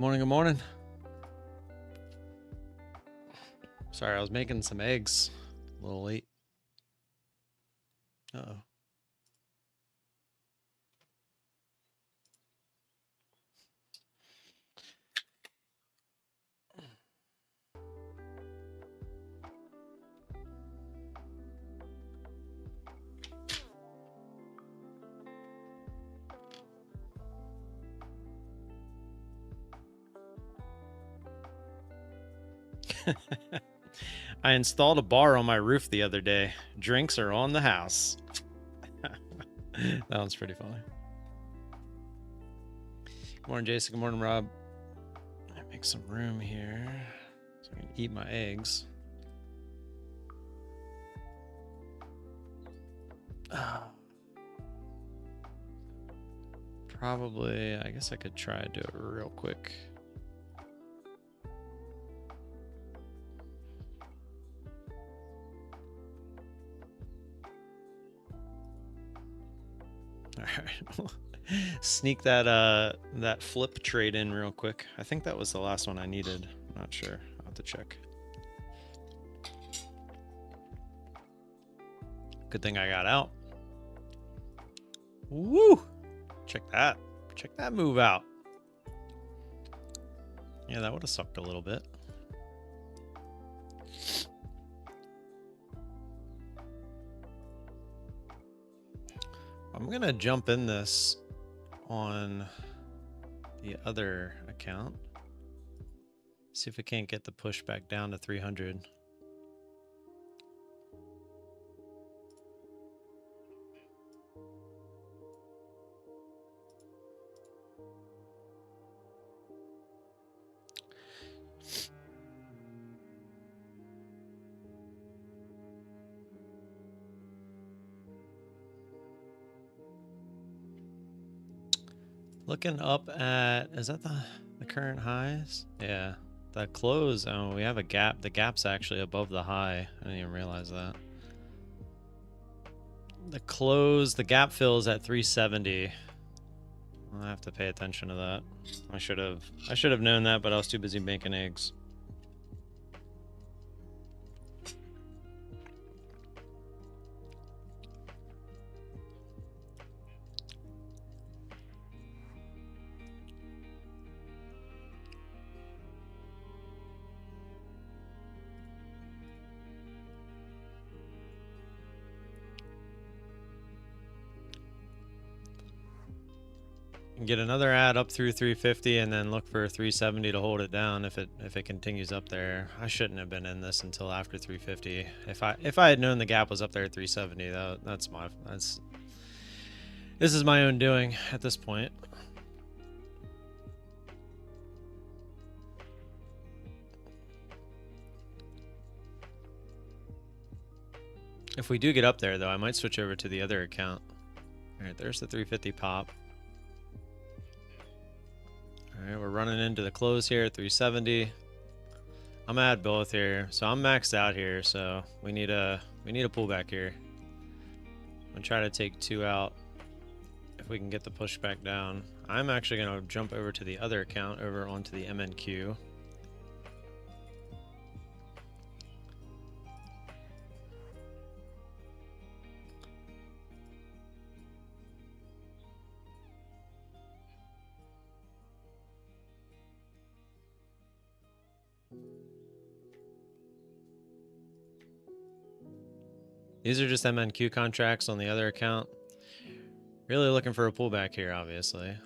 Morning, good morning. Sorry, I was making some eggs a little late. Uh-oh. I installed a bar on my roof the other day. Drinks are on the house. That one's pretty funny. Good morning, Jason. Good morning, Rob. I make some room here so I can eat my eggs. Probably, I guess I could try to do it real quick. All right. Sneak that that flip trade in real quick. I think that was the last one I needed. I'm not sure. I'll have to check. Good thing I got out. Woo! Check that. Check that move out. Yeah, that would have sucked a little bit. I'm going to jump in this on the other account. See if we can't get the push back down to 300. Looking up at, is that the current highs? Yeah, the close. Oh, we have a gap. The gap's actually above the high. I didn't even realize that. The close, the gap fills at 370. I'll have to pay attention to that. I should have known that, but I was too busy making eggs. Get another ad up through 350 and then look for 370 to hold it down if it continues up there. I shouldn't have been in this until after 350. If I had known the gap was up there at 370, this is my own doing at this point. If we do get up there though, I might switch over to the other account. All right, there's the 350 pop. All right, we're running into the close here at 370. I'm gonna add both here, so I'm maxed out here. So we need a pullback here. I'm gonna try to take 2 out if we can get the push back down. I'm actually gonna jump over to the other account, over onto the MNQ. These are just MNQ contracts on the other account. Really looking for a pullback here, obviously.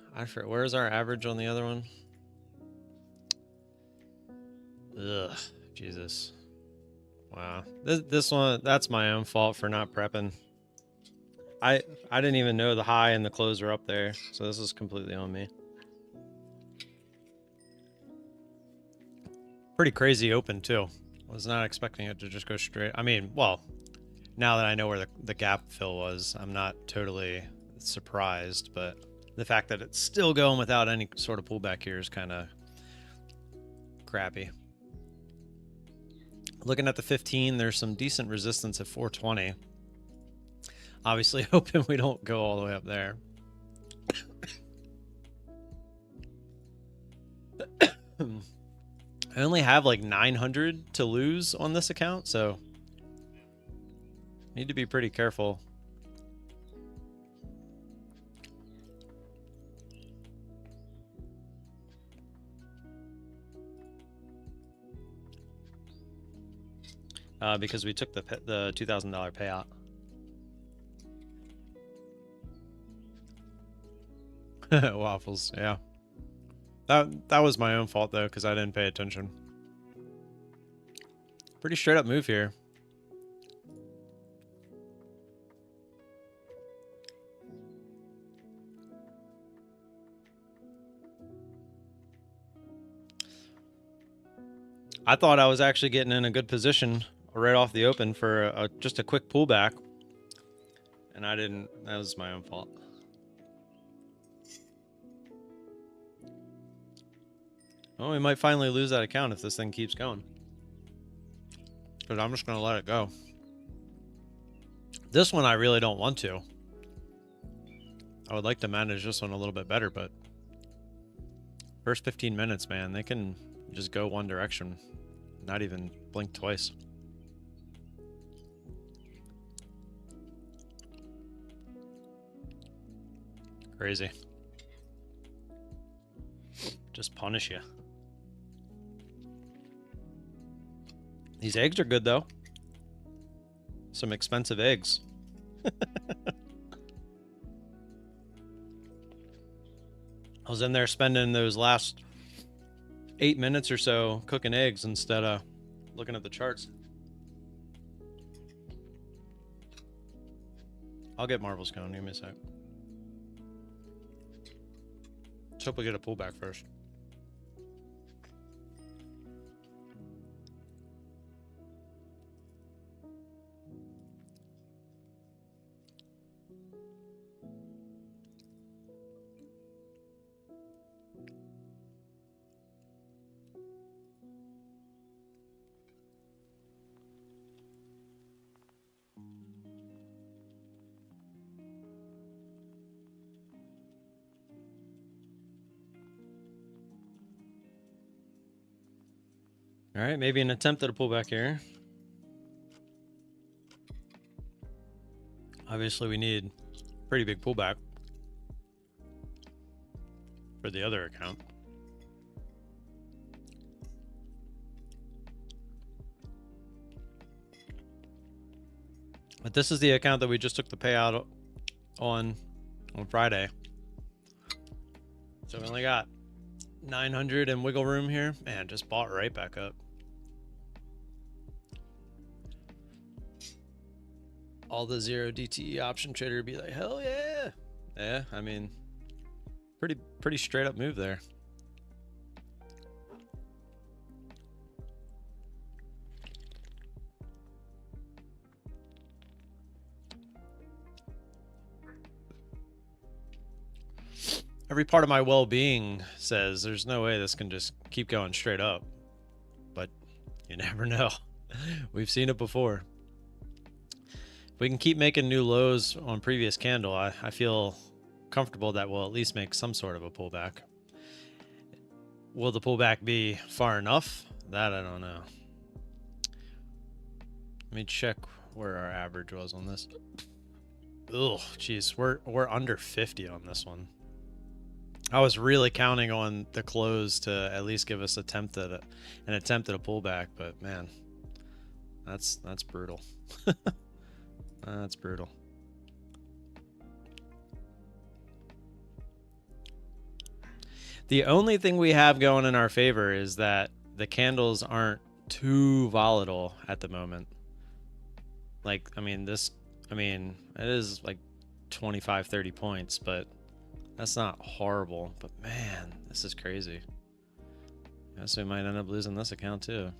Where's our average on the other one? Ugh, Jesus. Wow. This one, that's my own fault for not prepping. I didn't even know the high and the close were up there, so this is completely on me. Pretty crazy open too. Was not expecting it to just go straight. I mean, well, now that I know where the gap fill was, I'm not totally surprised, but the fact that it's still going without any sort of pullback here is kind of crappy. Looking at the 15, there's some decent resistance at 420. Obviously hoping we don't go all the way up there. I only have like 900 to lose on this account, so need to be pretty careful. Because we took the $2,000 payout. Waffles, yeah. That was my own fault though, because I didn't pay attention. Pretty straight up move here. I thought I was actually getting in a good position right off the open for just a quick pullback, and I didn't. That was my own fault. Well, we might finally lose that account if this thing keeps going, because I'm just going to let it go. This one I really don't want to. I would like to manage this one a little bit better, but first 15 minutes, man, they can just go one direction, not even blink twice. Crazy. Just punish you. These eggs are good though. Some expensive eggs. I was in there spending those last 8 minutes or so cooking eggs instead of looking at the charts. I'll get marbles going. Give me a sec. Let's hope we get a pullback first. All right, maybe an attempt at a pullback here. Obviously, we need a pretty big pullback for the other account. But this is the account that we just took the payout on Friday. So we only got 900 and wiggle room here. Man, just bought right back up. All the 0 DTE option trader would be like, hell yeah. Yeah, I mean, pretty straight up move there. Every part of my well-being says there's no way this can just keep going straight up, but you never know. We've seen it before. If we can keep making new lows on previous candle, I feel comfortable that we'll at least make some sort of a pullback. Will the pullback be far enough? That I don't know. Let me check where our average was on this. Ugh, geez, we're under 50 on this one. I was really counting on the close to at least give us an attempt at a pullback, but man, that's brutal. That's brutal. The only thing we have going in our favor is that the candles aren't too volatile at the moment. Like, I mean, it is like 25, 30 points, but that's not horrible. But man, this is crazy. I guess we might end up losing this account too.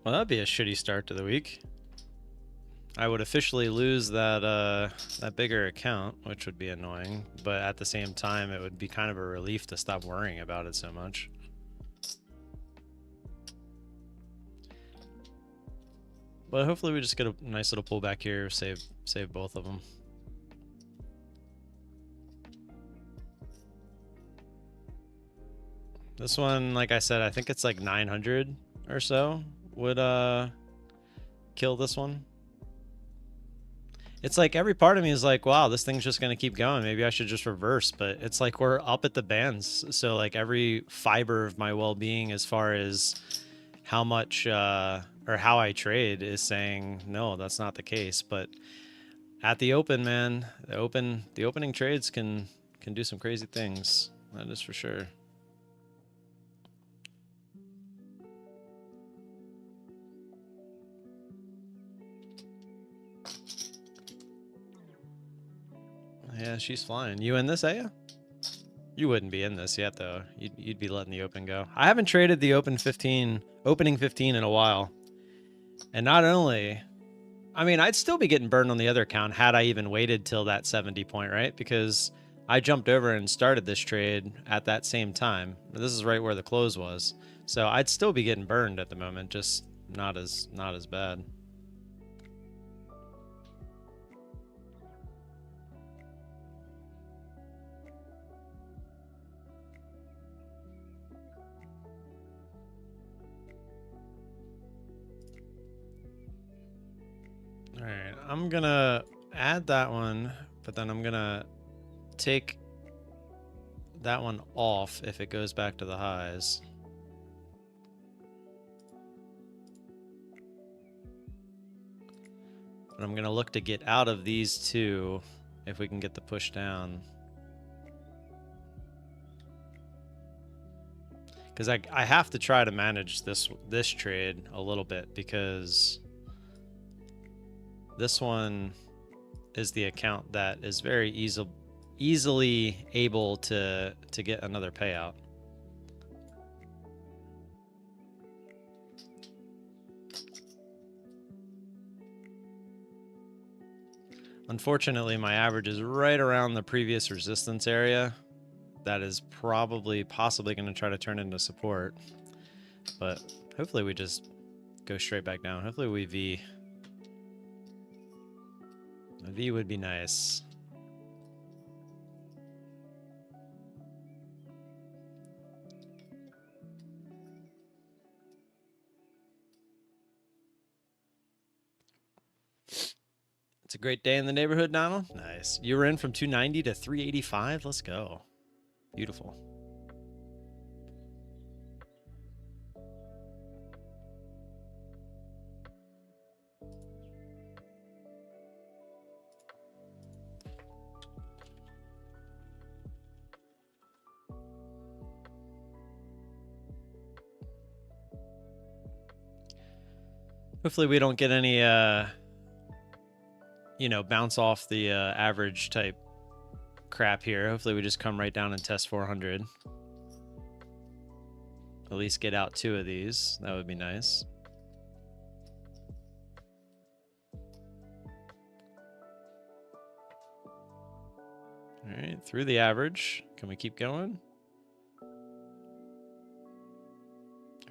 Well, that'd be a shitty start to the week. I would officially lose that bigger account, which would be annoying, but at the same time, it would be kind of a relief to stop worrying about it so much. But hopefully we just get a nice little pullback here, save both of them. This one, like I said, I think it's like 900 or so would kill this one. It's like every part of me is like, wow, this thing's just gonna keep going. Maybe I should just reverse, but it's like we're up at the bands. So like every fiber of my well-being as far as how much or how I trade is saying no, that's not the case. But at the open, man, the opening trades can do some crazy things. That is for sure. Yeah, she's flying. You in this, Aya? You wouldn't be in this yet, though. You'd be letting the open go. I haven't traded the opening 15 in a while. And not only, I mean, I'd still be getting burned on the other account had I even waited till that 70 point, right? Because I jumped over and started this trade at that same time. This is right where the close was. So I'd still be getting burned at the moment, just not as bad. All right, I'm gonna add that one, but then I'm gonna take that one off if it goes back to the highs. But I'm gonna look to get out of these two if we can get the push down. Because I have to try to manage this trade a little bit, because this one is the account that is very easily able to get another payout. Unfortunately, my average is right around the previous resistance area. That is possibly going to try to turn into support. But hopefully we just go straight back down. Hopefully we V. A V would be nice. It's a great day in the neighborhood, Donald. Nice. You were in from 290 to 385. Let's go. Beautiful. Hopefully we don't get any, bounce off the average type crap here. Hopefully we just come right down and test 400. At least get out 2 of these. That would be nice. All right, through the average. Can we keep going?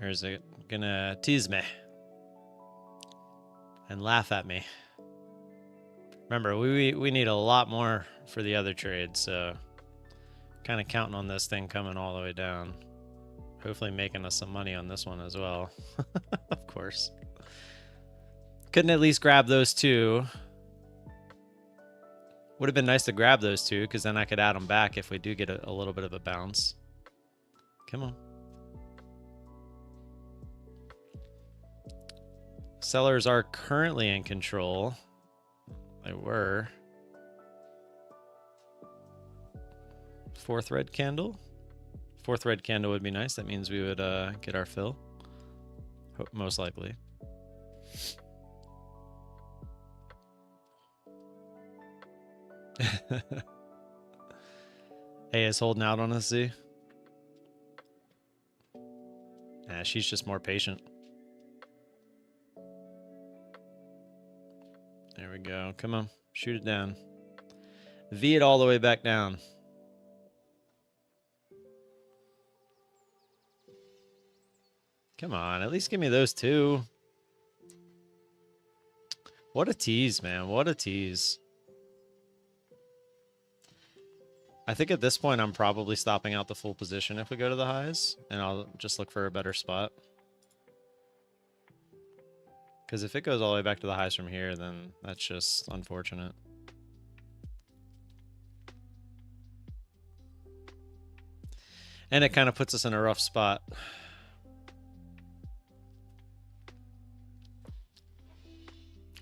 Or is it gonna tease me and laugh at me? Remember, we need a lot more for the other trade, so kind of counting on this thing coming all the way down. Hopefully making us some money on this one as well. Of course. Couldn't at least grab those 2. Would have been nice to grab those 2, because then I could add them back if we do get a little bit of a bounce. Come on. Sellers are currently in control. They were. 4th red candle. 4th red candle would be nice. That means we would get our fill. Most likely. Hey, is holding out on us, Z? Nah, she's just more patient. There we go. Come on. Shoot it down. V it all the way back down. Come on. At least give me those 2. What a tease, man. What a tease. I think at this point, I'm probably stopping out the full position if we go to the highs, and I'll just look for a better spot. Because if it goes all the way back to the highs from here, then that's just unfortunate. And it kind of puts us in a rough spot.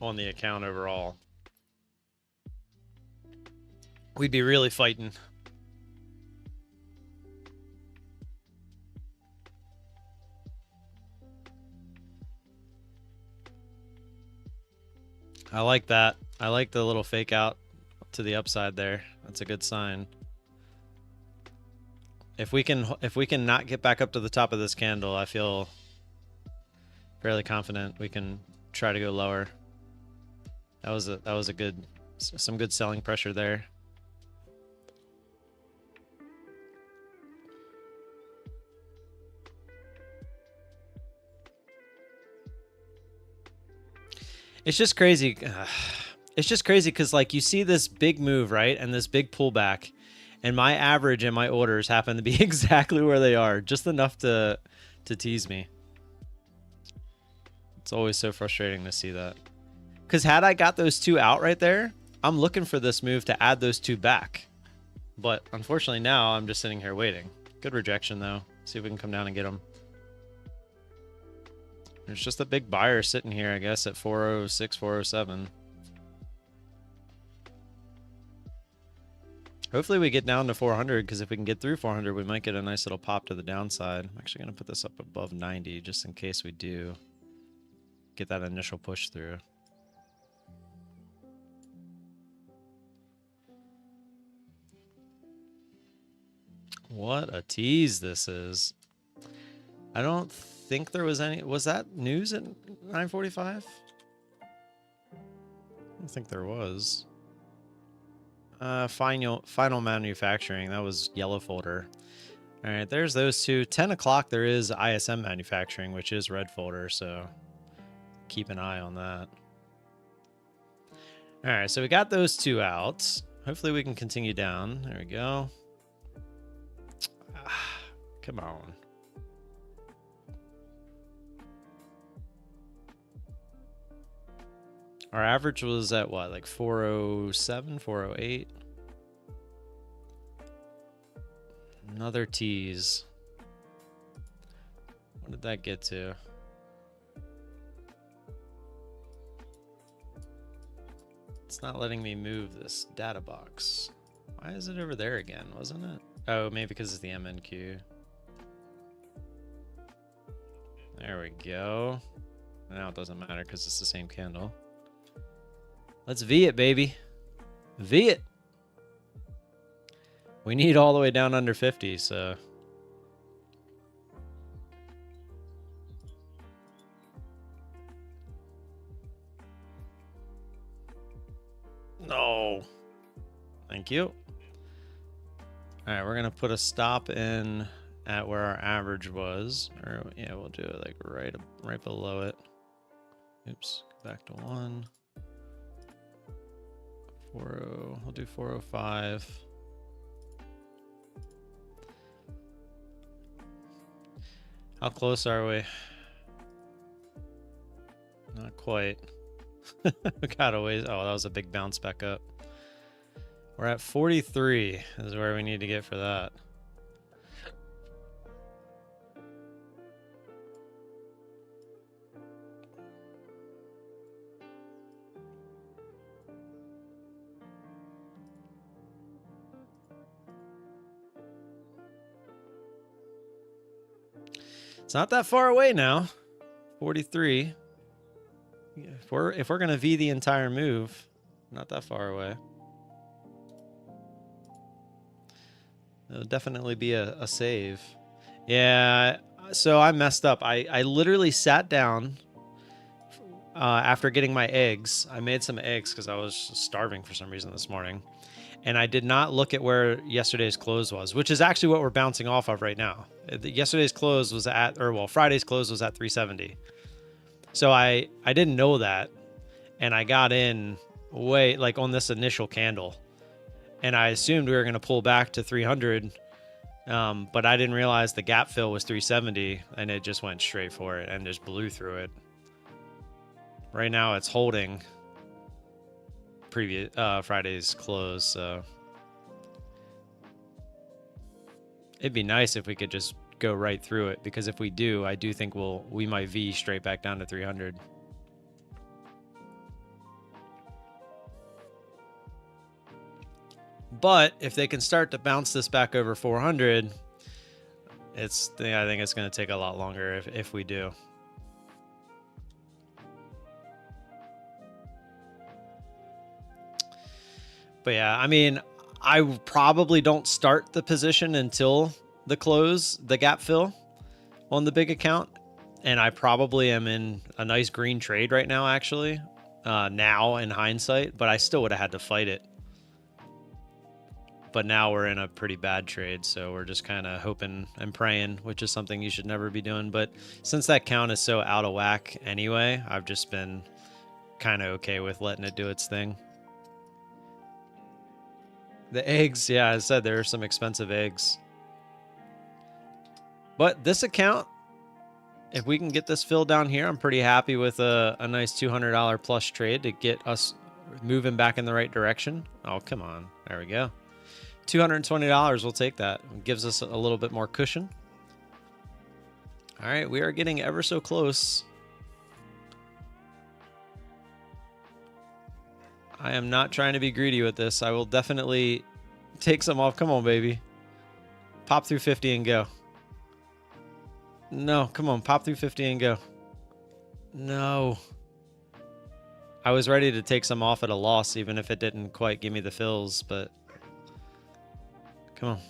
On the account overall. We'd be really fighting. I like that. I like the little fake out to the upside there. That's a good sign. If we can not get back up to the top of this candle, I feel fairly confident we can try to go lower. That was a good, some good selling pressure there. It's just crazy. It's just crazy because like you see this big move, right? And this big pullback, and my average and my orders happen to be exactly where they are, just enough to tease me. It's always so frustrating to see that. Because had I got those two out right there, I'm looking for this move to add those two back. But unfortunately now I'm just sitting here waiting. Good rejection though. See if we can come down and get them. There's just a big buyer sitting here, I guess, at 406, 407. Hopefully we get down to 400, because if we can get through 400, we might get a nice little pop to the downside. I'm actually going to put this up above 90, just in case we do get that initial push through. What a tease this is. I don't think there was any... Was that news at 9:45? I don't think there was. Final manufacturing. That was yellow folder. All right, there's those two. 10 o'clock, there is ISM manufacturing, which is red folder, so keep an eye on that. All right, so we got those two out. Hopefully we can continue down. There we go. Come on. Our average was at what, like 407, 408? Another tease. What did that get to? It's not letting me move this data box. Why is it over there again, wasn't it? Oh, maybe because it's the MNQ. There we go. Now it doesn't matter because it's the same candle. Let's V it, baby. V it. We need all the way down under 50, so. No. Thank you. All right, we're going to put a stop in at where our average was. Or, yeah, we'll do it like right below it. Oops, go back to 1. 40, we'll do 405. How close are we? Not quite. We got a ways. Oh, that was a big bounce back up. We're at 43 is where we need to get for that. It's not that far away now. 43. If we're gonna V the entire move, not that far away. It'll definitely be a save. Yeah, so I messed up. I literally sat down after getting my eggs. I made some eggs because I was starving for some reason this morning. And I did not look at where yesterday's close was, which is actually what we're bouncing off of right now. Yesterday's close was at, or well, Friday's close was at 370. So I didn't know that. and I got in way like on this initial candle, and I assumed we were going to pull back to 300, but I didn't realize the gap fill was 370, and it just went straight for it and just blew through it. Right now it's holding previous Friday's close, so it'd be nice if we could just go right through it, because if we do, I do think we might V straight back down to 300. But if they can start to bounce this back over 400, I think it's going to take a lot longer if we do. But yeah, I mean, I probably don't start the position until the close, the gap fill on the big account. And I probably am in a nice green trade right now, actually, now in hindsight, but I still would have had to fight it. But now we're in a pretty bad trade, so we're just kind of hoping and praying, which is something you should never be doing. But since that count is so out of whack anyway, I've just been kind of okay with letting it do its thing. The eggs, yeah, I said there are some expensive eggs. But this account, if we can get this fill down here, I'm pretty happy with a nice $200 plus trade to get us moving back in the right direction. Oh, come on. There we go. $220, we'll take that. It gives us a little bit more cushion. All right, we are getting ever so close. I am not trying to be greedy with this. I will definitely take some off. Come on, baby. Pop through 50 and go. No, come on. Pop through 50 and go. No. I was ready to take some off at a loss, even if it didn't quite give me the fills, but come on.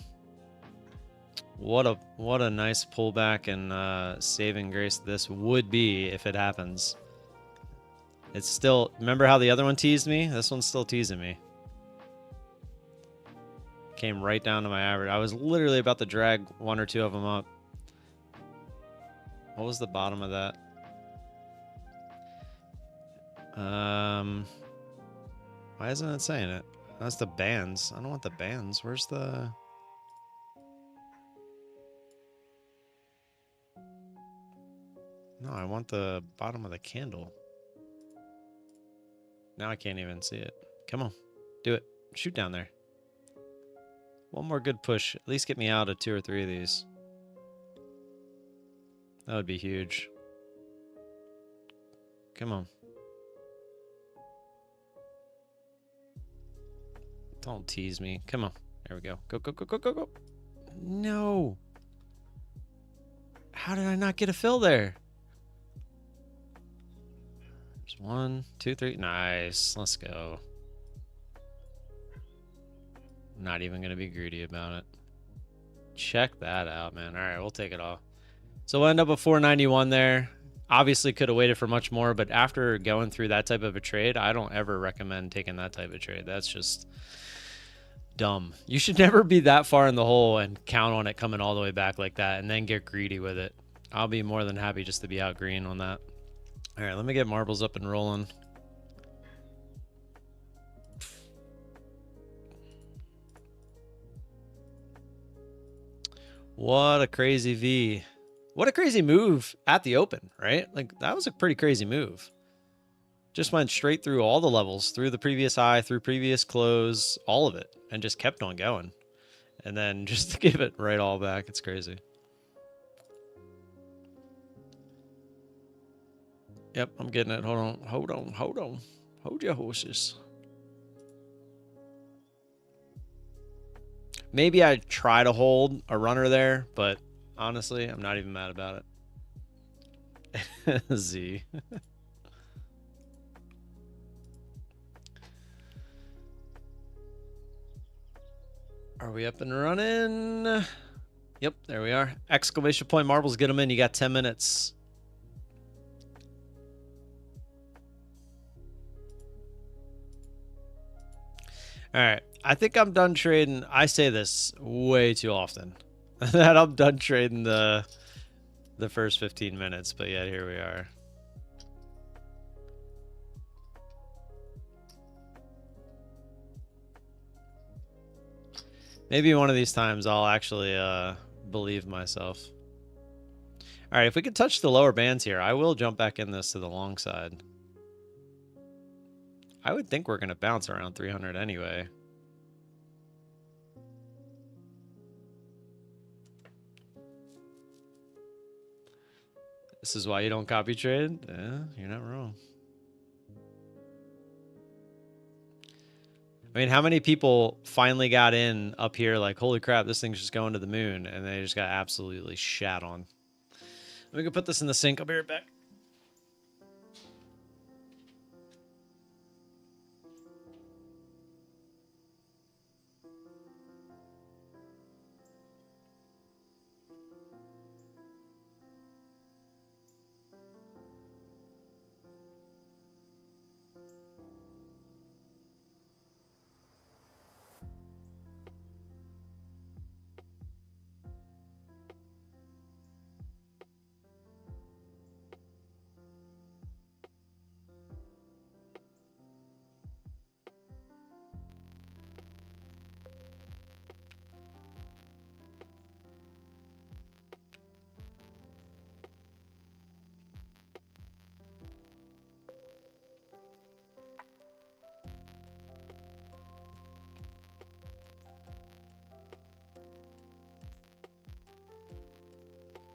What a nice pullback and saving grace this would be if it happens. It's still, remember how the other one teased me? This one's still teasing me. Came right down to my average. I was literally about to drag one or two of them up. What was the bottom of that? Why isn't it saying it? That's the bands. I don't want the bands. Where's the... No, I want the bottom of the candle. Now I can't even see it. Come on. Do it. Shoot down there. One more good push. At least get me out of 2 or 3 of these. That would be huge. Come on. Don't tease me. Come on. There we go. Go, go, go, go, go, go. No. How did I not get a fill there? There's 1, 2, 3. Nice. Let's go. Not even going to be greedy about it. Check that out, man. All right, we'll take it all. So we'll end up with 491 there. Obviously could have waited for much more, but after going through that type of a trade, I don't ever recommend taking that type of trade. That's just dumb. You should never be that far in the hole and count on it coming all the way back like that and then get greedy with it. I'll be more than happy just to be out green on that. All right, let me get marbles up and rolling. What a crazy V. What a crazy move at the open, right? Like, that was a pretty crazy move. Just went straight through all the levels, through the previous high, through previous close, all of it, and just kept on going. And then just to give it right all back, it's crazy. Yep, I'm getting it. Hold on, hold on, hold on. Hold your horses. Maybe I try to hold a runner there, but honestly, I'm not even mad about it. Z. Are we up and running? Yep, there we are. Exclamation point marbles, get them in. You got 10 minutes. All right. I think I'm done trading. I say this way too often that I'm done trading the first 15 minutes, but yeah, here we are. Maybe one of these times I'll actually believe myself. All right, if we could touch the lower bands here, I will jump back in this to the long side. I would think we're going to bounce around 300 anyway. This is why you don't copy trade? Yeah, you're not wrong. I mean, how many people finally got in up here like, holy crap, this thing's just going to the moon, and they just got absolutely shat on. We can put this in the sink. I'll be right back.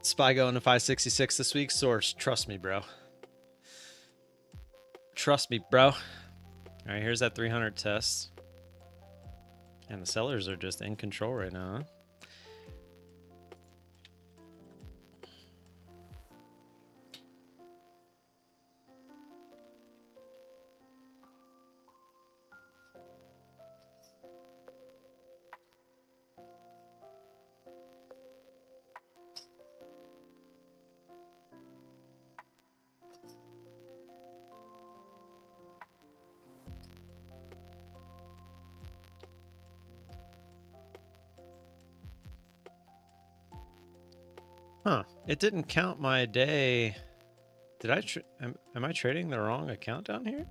Spy going to 566 this week. Source, trust me, bro. Trust me, bro. All right, here's that 300 test. And the sellers are just in control right now, huh? Huh. It didn't count my day. Did I am I trading the wrong account down here?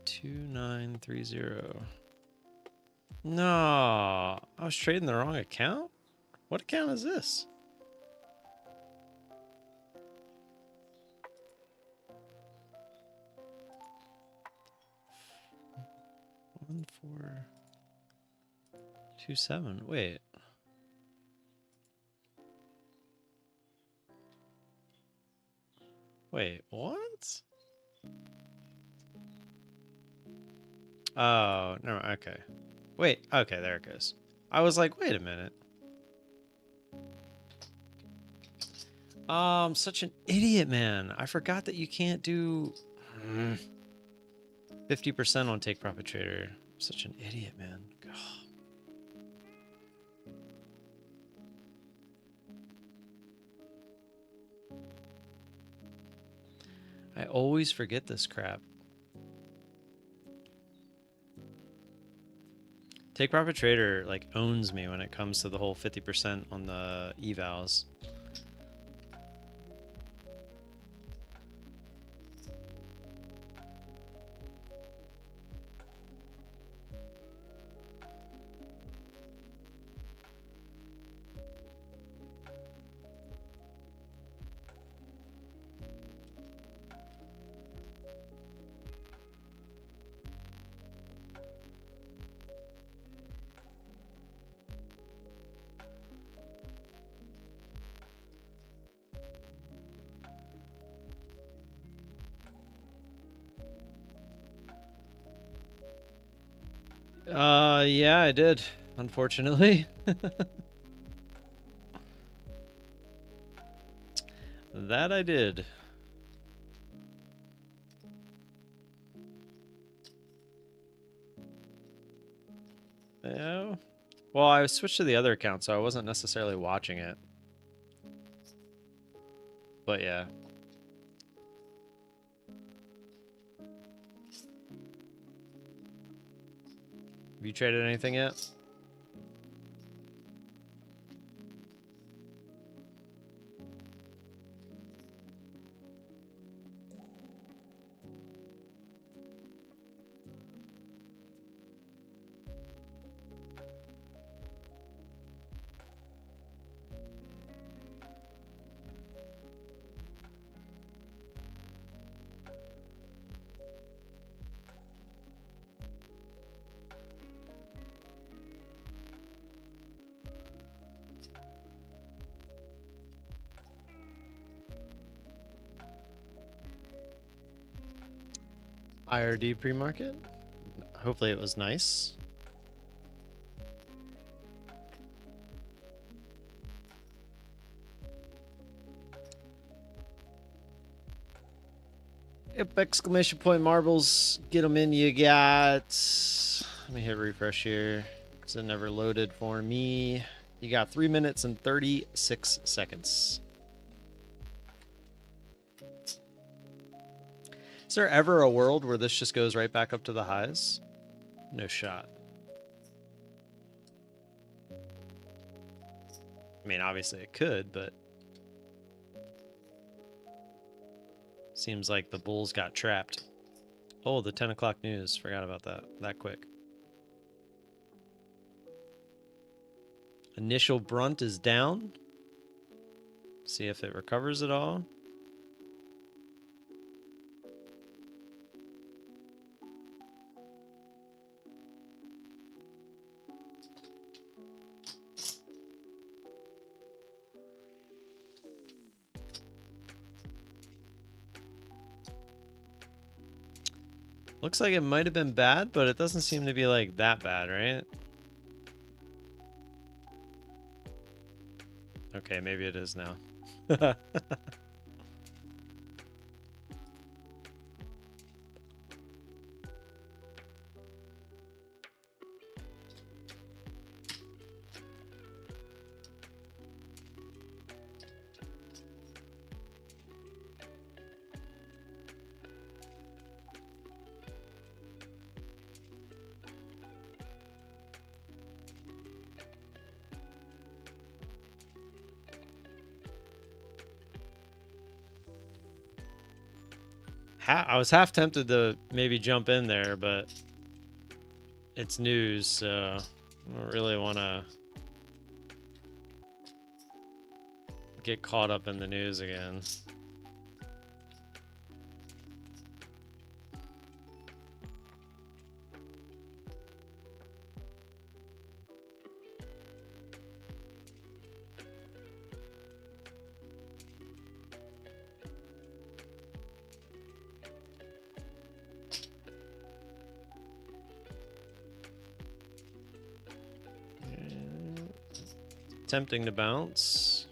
2930. No, I was trading the wrong account? What account is this? One, 4, 2, 7. Wait. Wait, what? Oh, no, okay. Wait, okay, there it goes. I was like, wait a minute. I'm such an idiot, man. I forgot that you can't do 50% on take profit trader. I'm such an idiot, man. God. I always forget this crap. Take profit trader like owns me when it comes to the whole 50% on the evals. Yeah, I did, unfortunately. That I did. Yeah. Well, I switched to the other account, so I wasn't necessarily watching it. But yeah. Have you traded anything yet? IRD pre-market. Hopefully it was nice. Yep, exclamation point marbles. Get them in. You got. Let me hit refresh here because it never loaded for me. You got 3 minutes and 36 seconds. Is there ever a world where this just goes right back up to the highs? No shot. I mean, obviously it could, but seems like the bulls got trapped. Oh, the 10 o'clock news. Forgot about that quick. Initial brunt is down. See if it recovers at all. Looks like it might have been bad, but it doesn't seem to be like that bad, right? Okay, maybe it is now. I was half tempted to maybe jump in there, but it's news, so I don't really want to get caught up in the news again. Tempting to bounce.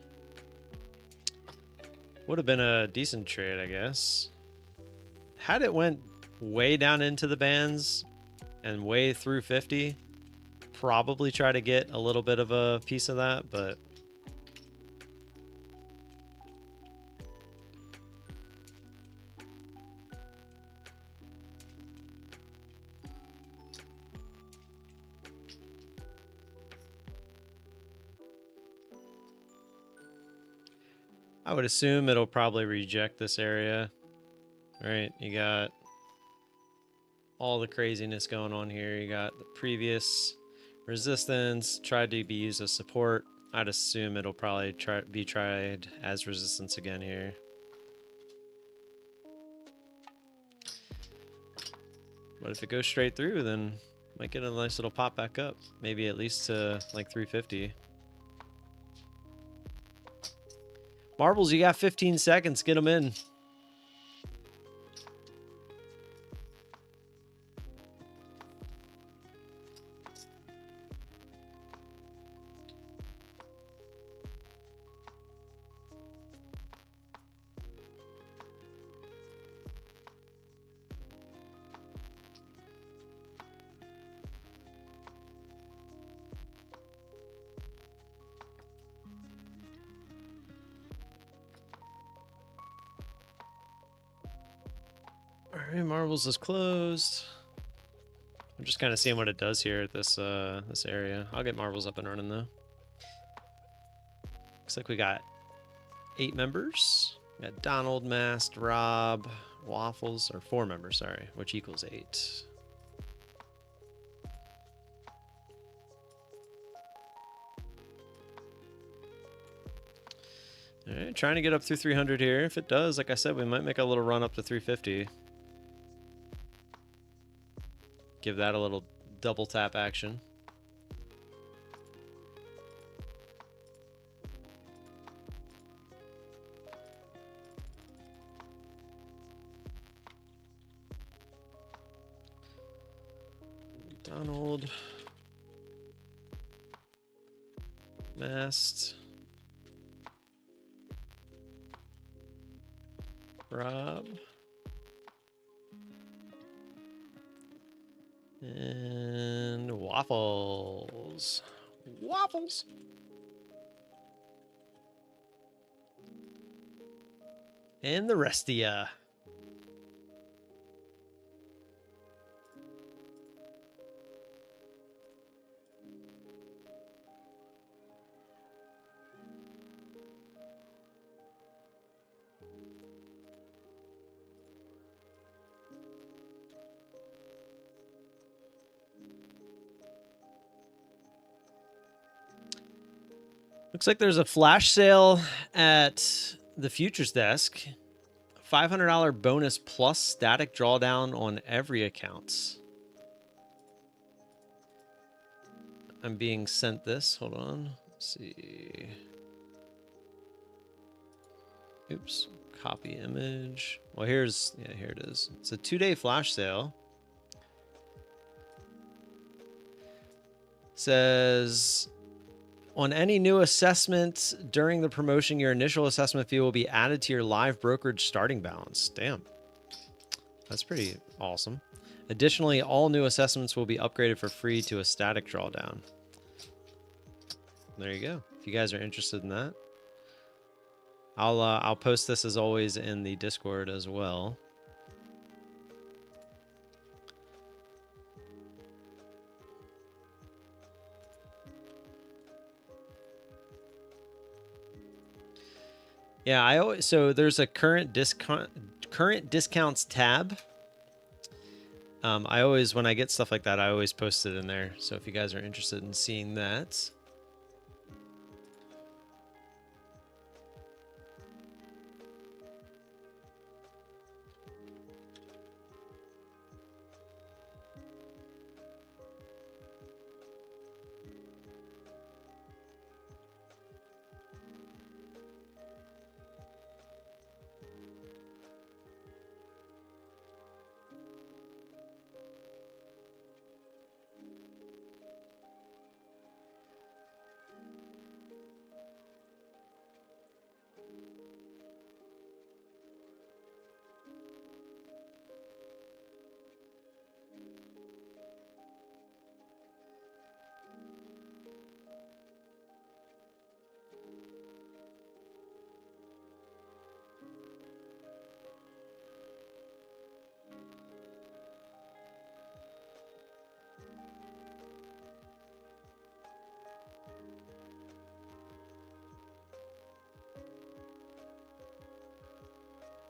Would have been a decent trade, I guess. Had it went way down into the bands and way through 50, probably try to get a little bit of a piece of that, but I would assume it'll probably reject this area, right? You got all the craziness going on here. You got the previous resistance, tried to be used as support. I'd assume it'll probably be tried as resistance again here. But if it goes straight through, then might get a nice little pop back up. Maybe at least to like 350. Marbles, you got 15 seconds. Get them in. All right, Marbles is closed. I'm just kind of seeing what it does here at this this area. I'll get Marbles up and running though. Looks like we got 8 members. We got Donald, Mast, Rob, Waffles, or 4 members, sorry, which equals 8. All right, trying to get up through 300 here. If it does, like I said, we might make a little run up to 350. Give that a little double tap action. Donald. Mast. Rob. And waffles. Waffles. And the rest of ya. Looks like there's a flash sale at the futures desk. $500 bonus plus static drawdown on every account. I'm being sent this. Hold on. Let's see. Oops. Copy image. Well, here it is. It's a 2-day flash sale. Says on any new assessment during the promotion, your initial assessment fee will be added to your live brokerage starting balance. Damn. That's pretty awesome. Additionally, all new assessments will be upgraded for free to a static drawdown. There you go. If you guys are interested in that, I'll post this as always in the Discord as well. Yeah, so there's a current discounts tab. I always, when I get stuff like that, I always post it in there. So if you guys are interested in seeing that.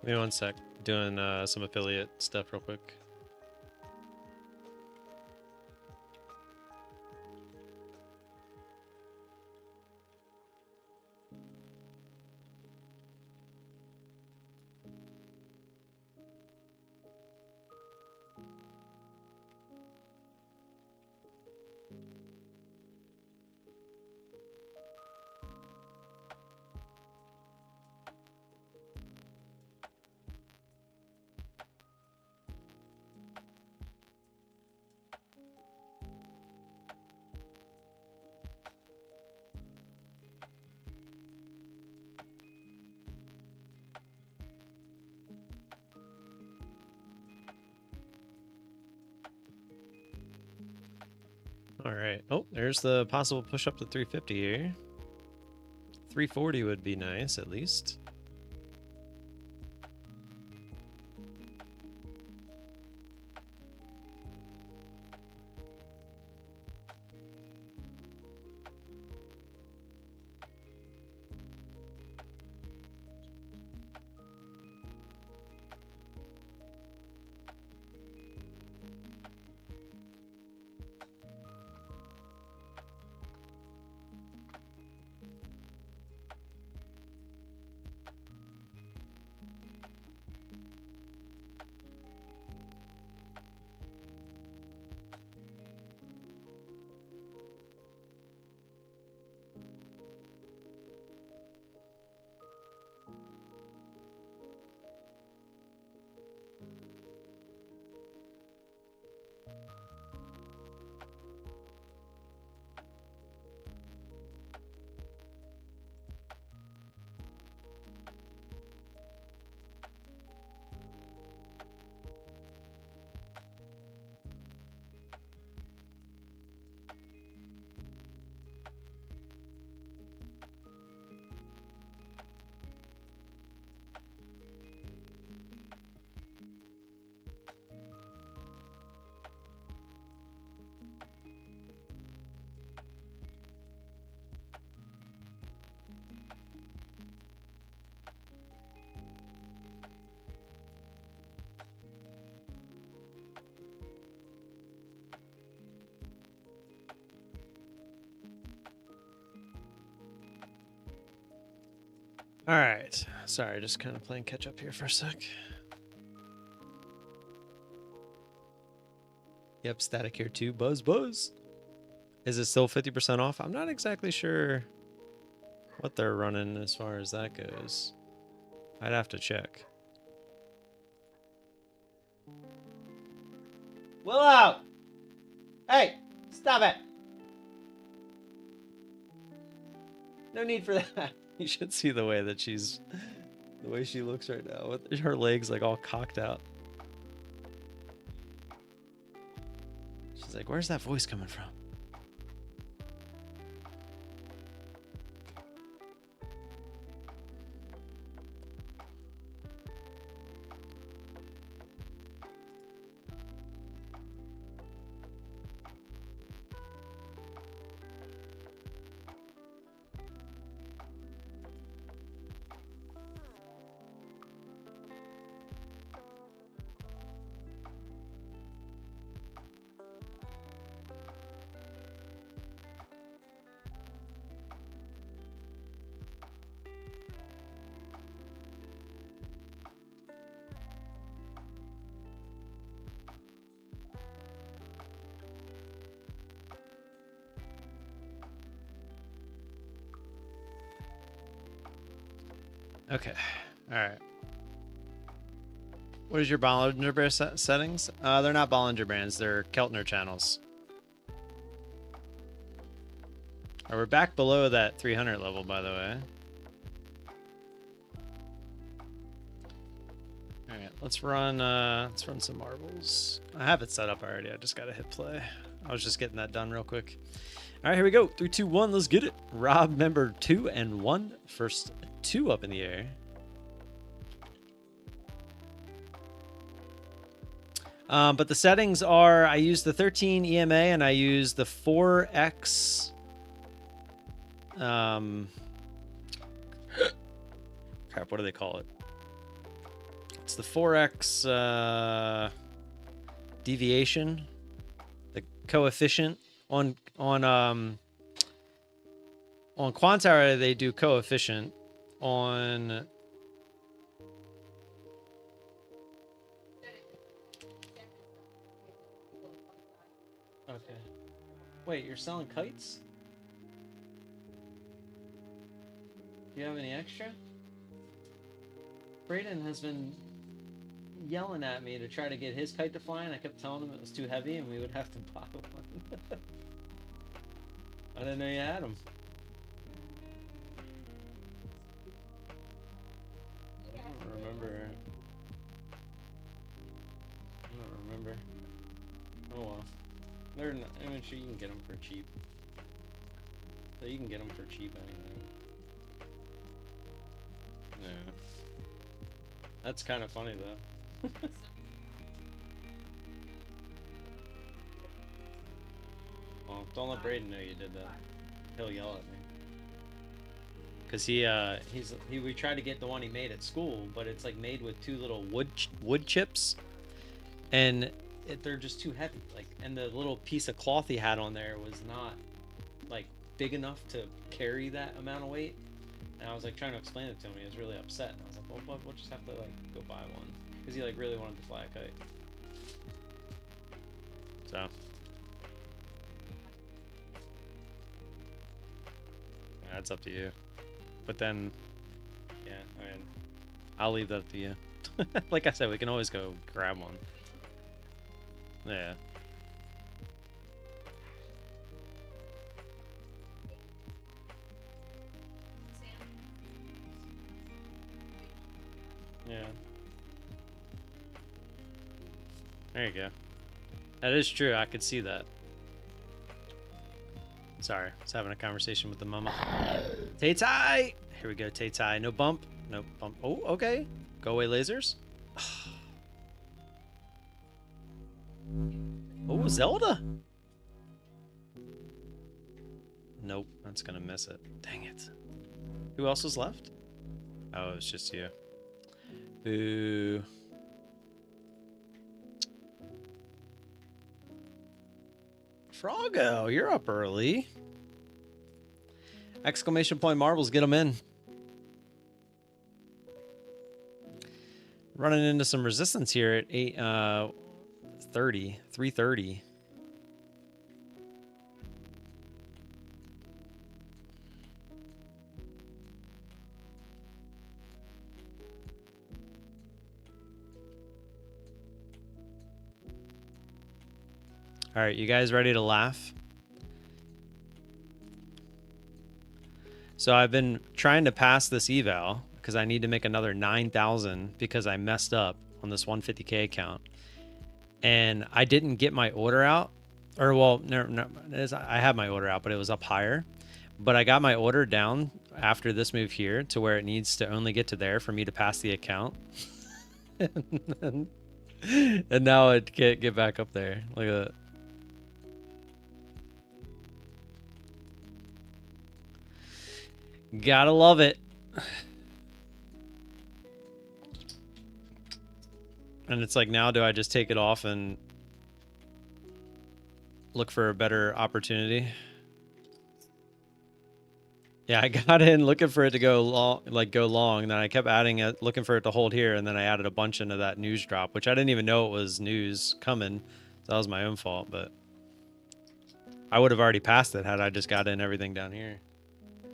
Give me one sec. Doing some affiliate stuff real quick. All right. Oh, there's the possible push up to 350 here. 340 would be nice, at least. All right. Sorry, just kind of playing catch up here for a sec. Yep, static here too. Buzz, buzz. Is it still 50% off? I'm not exactly sure what they're running as far as that goes. I'd have to check. Willow! Hey, stop it! No need for that. You should see the way that she's, the way she looks right now with her legs like all cocked out. She's like, where's that voice coming from? Okay. All right. What is your Bollinger Band settings? They're not Bollinger Bands. They're Keltner channels. We're back below that 300 level, by the way. All right. Let's run some marbles. I have it set up already. I just got to hit play. I was just getting that done real quick. All right, here we go. 3, 2, 1. Let's get it. Rob, member 2 and 1. First 2 up in the air. But the settings are, I use the 13 EMA and I use the 4X. Crap, what do they call it? It's the 4X deviation, the coefficient on Quantower. They do coefficient. On okay. Wait, you're selling kites? Do you have any extra? Braden has been yelling at me to try to get his kite to fly, and I kept telling him it was too heavy and we would have to buy one. I didn't know you had them. I don't remember. Oh well. They're not, I mean, sure, you can get them for cheap. So you can get them for cheap anyway. Yeah. That's kind of funny though. Well, don't let Braden know you did that. He'll yell at me. Cause we tried to get the one he made at school, but it's like made with 2 little wood chips, and they're just too heavy. Like, and the little piece of cloth he had on there was not like big enough to carry that amount of weight. And I was like trying to explain it to him. He was really upset, and I was like, well, we'll just have to like go buy one, because he like really wanted to fly a kite. So. Yeah, it's up to you. But then, yeah, I mean, I'll leave that up to you. Like I said, we can always go grab one. Yeah. Yeah. There you go. That is true. I could see that. Sorry, I was having a conversation with the mama. Tay-Tay! Here we go, Tay-Tay. No bump. No bump. Oh, okay. Go away, lasers. Oh, Zelda. Nope, that's gonna miss it. Dang it. Who else was left? Oh, it's just you. Boo. Froggo, you're up early. Exclamation point marbles, get them in. running into some resistance here at 330. All right, you guys ready to laugh? So I've been trying to pass this eval because I need to make another 9,000 because I messed up on this 150K account. And I didn't get my order out. Or, well, no, I had my order out, but it was up higher. But I got my order down after this move here to where it needs to only get to there for me to pass the account. And now it can't get back up there. Look at that. Gotta love it. And it's like, now do I just take it off and look for a better opportunity? Yeah, I got in looking for it to go long, go long. And then I kept adding it, looking for it to hold here. And then I added a bunch into that news drop, which I didn't even know it was news coming. So that was my own fault, but I would have already passed it had I just got in everything down here.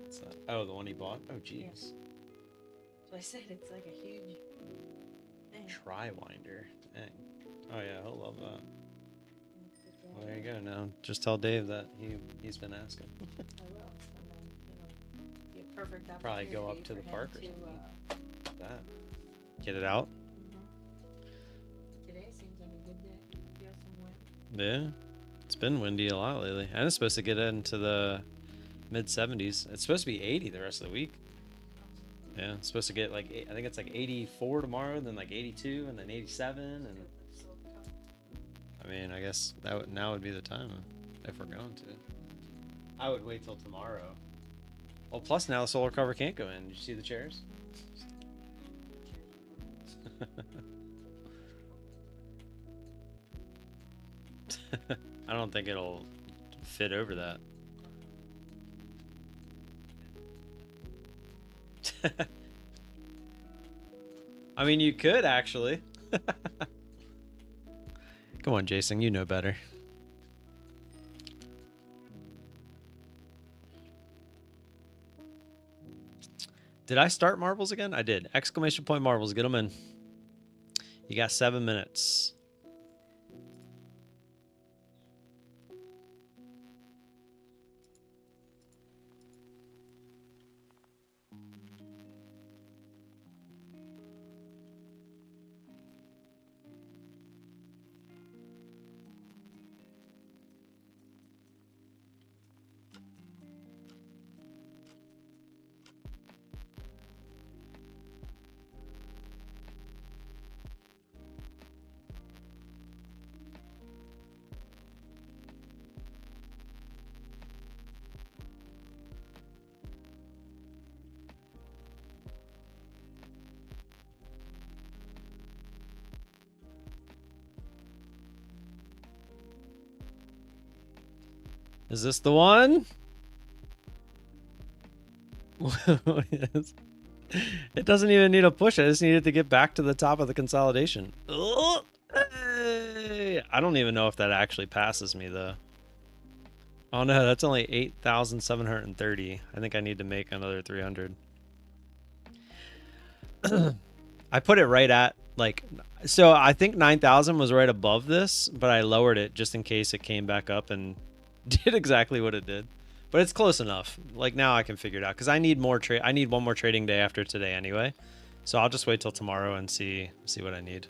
So, oh, the one he bought? Oh, jeez. So I said it's like a huge thing. Tri-winder. Dang. Oh, yeah, he'll love that. Well, there you go. Now, just tell Dave that he's been asking. I will. And then, be a perfect opportunity. Probably go up to the park or to, something. That. Get it out? Today seems like a good day. You got some wind. Yeah. It's been windy a lot lately. And it's supposed to get into the mid-70s. It's supposed to be 80 the rest of the week. Yeah, it's supposed to get like, I think it's like 84 tomorrow, then like 82, and then 87, and I mean, I guess now would be the time if we're going to. I would wait till tomorrow. Well, plus now the solar cover can't go in. Did you see the chairs? I don't think it'll fit over that. I mean, you could actually. Come on, Jason, you know better. Did I start marbles again? I did. Exclamation point marbles. Get them in. You got 7 minutes. Is this the one? It doesn't even need a push. I just needed to get back to the top of the consolidation. Oh, hey. I don't even know if that actually passes me though. Oh no, that's only 8,730. I think I need to make another 300. I put it right at like, so I think 9,000 was right above this, but I lowered it just in case it came back up and did exactly what it did. But it's close enough. Like now I can figure it out because I need more trade. I need one more trading day after today anyway. So I'll just wait till tomorrow and see what I need.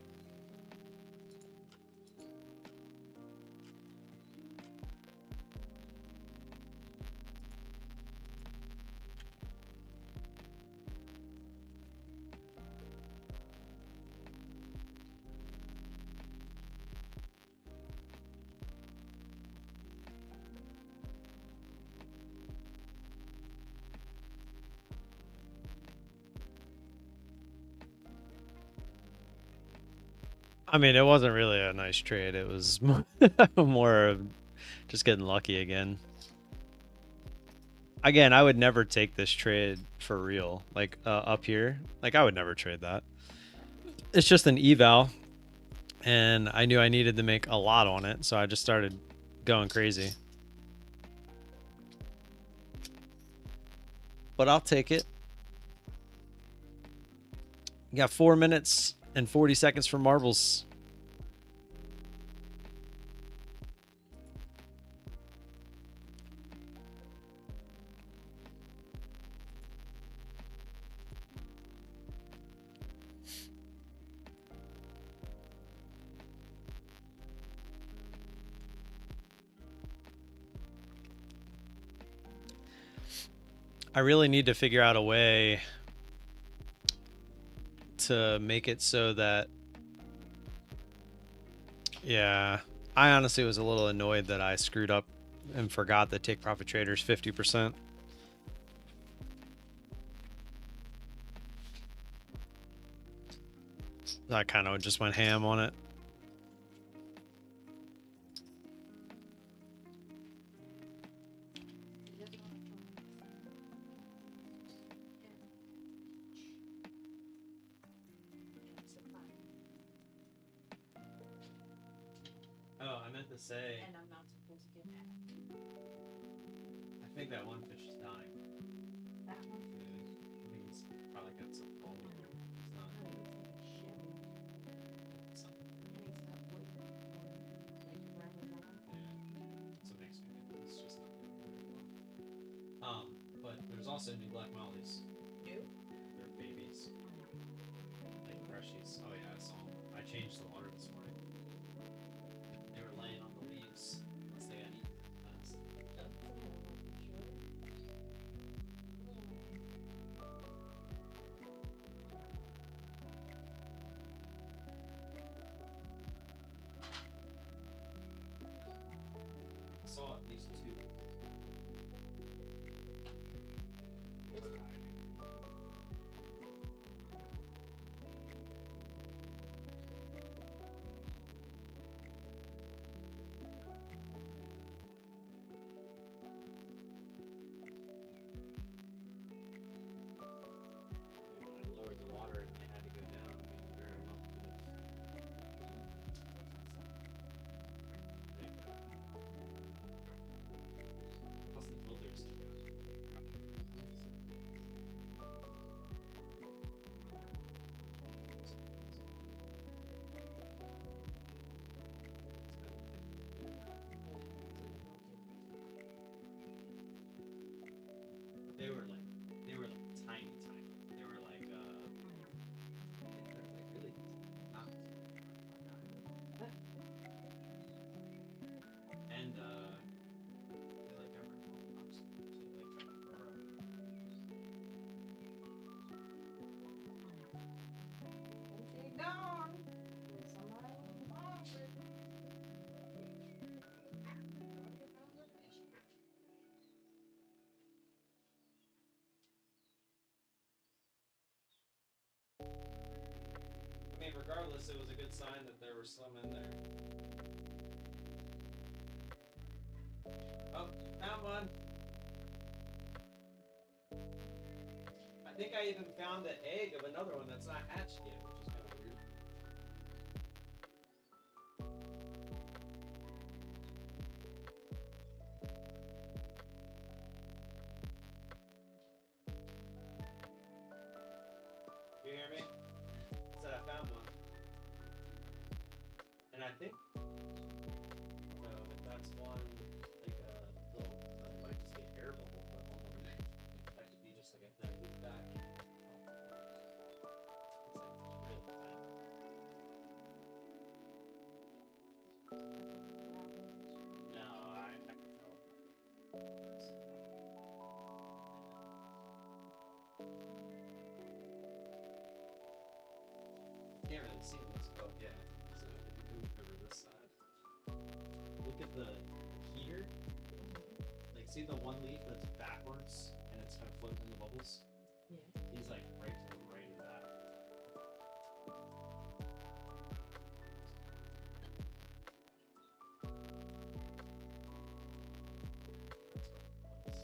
I mean, it wasn't really a nice trade. It was more of just getting lucky again. Again, I would never take this trade for real. Like up here, like I would never trade that. it's just an eval, and I knew I needed to make a lot on it, so I just started going crazy. But I'll take it. You got 4 minutes and 40 seconds for marbles. I really need to figure out a way to make it so that, yeah, I honestly was a little annoyed that I screwed up and forgot that take profit traders 50%. I kind of just went ham on it. Oh, I meant to say. And I'm not supposed to get that. I think that one fish is dying. That one? I think it's probably got some cold. It's not. No, it's like a shell. Something. And it's got wood like around his eye. Yeah. So it makes me think it's just not doing very well. But there's also new black mollies. New? They're babies. Like freshies. Oh yeah, I saw them. I changed the water this morning. They were laying on the leaves unless they got eaten fast. I saw at least two. When I lowered the water and they had to go down, I mean, very well could have. Plus the filters took out. They were like tiny. They were like they're like really not. And they like got rid of all the rocks, so they like trying to burrow. She's gone. Somebody was involved with it. I mean, regardless, it was a good sign that there were some in there. Oh, found one. I think I even found the egg of another one that's not hatched yet, which is kind of weird. You hear me? I said I found one. And I think, so if that's one, like a little, it might just be an air bubble, but hold on. That could be just like a thing back. It's like really tiny. No, I can tell. Can't really see this. Oh yeah. So if you move over this side, look at the heater. Like, see the one leaf that's backwards and it's kind of floating in the bubbles? Yeah. He's like right to the right of that. That's what it was.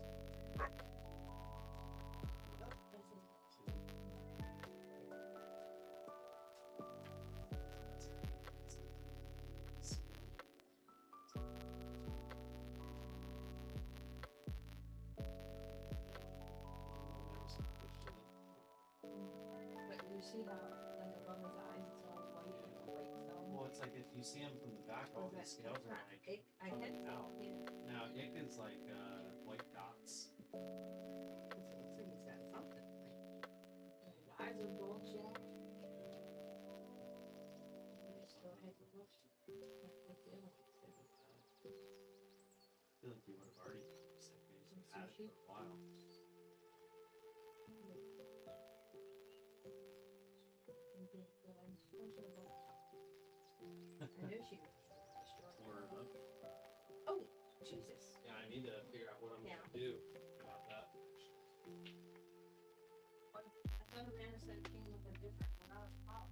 see how, like, above his eyes, it's all white, like a white film? Well, it's like if you see them from the back, all Or these is that scales are not like ick? I had out. yeah. Now ick is like white dots. It looks like he's got something. Like, his eyes are bulging. I still had to look. I feel like it's gonna be I feel like you would have already been sick. He's Some had it sushi? for a while. I knew she was destroying Or, Oh, Jesus. yeah, I need to figure out what I'm Yeah. gonna do about that. I thought Amanda said it came with a different one. Oh.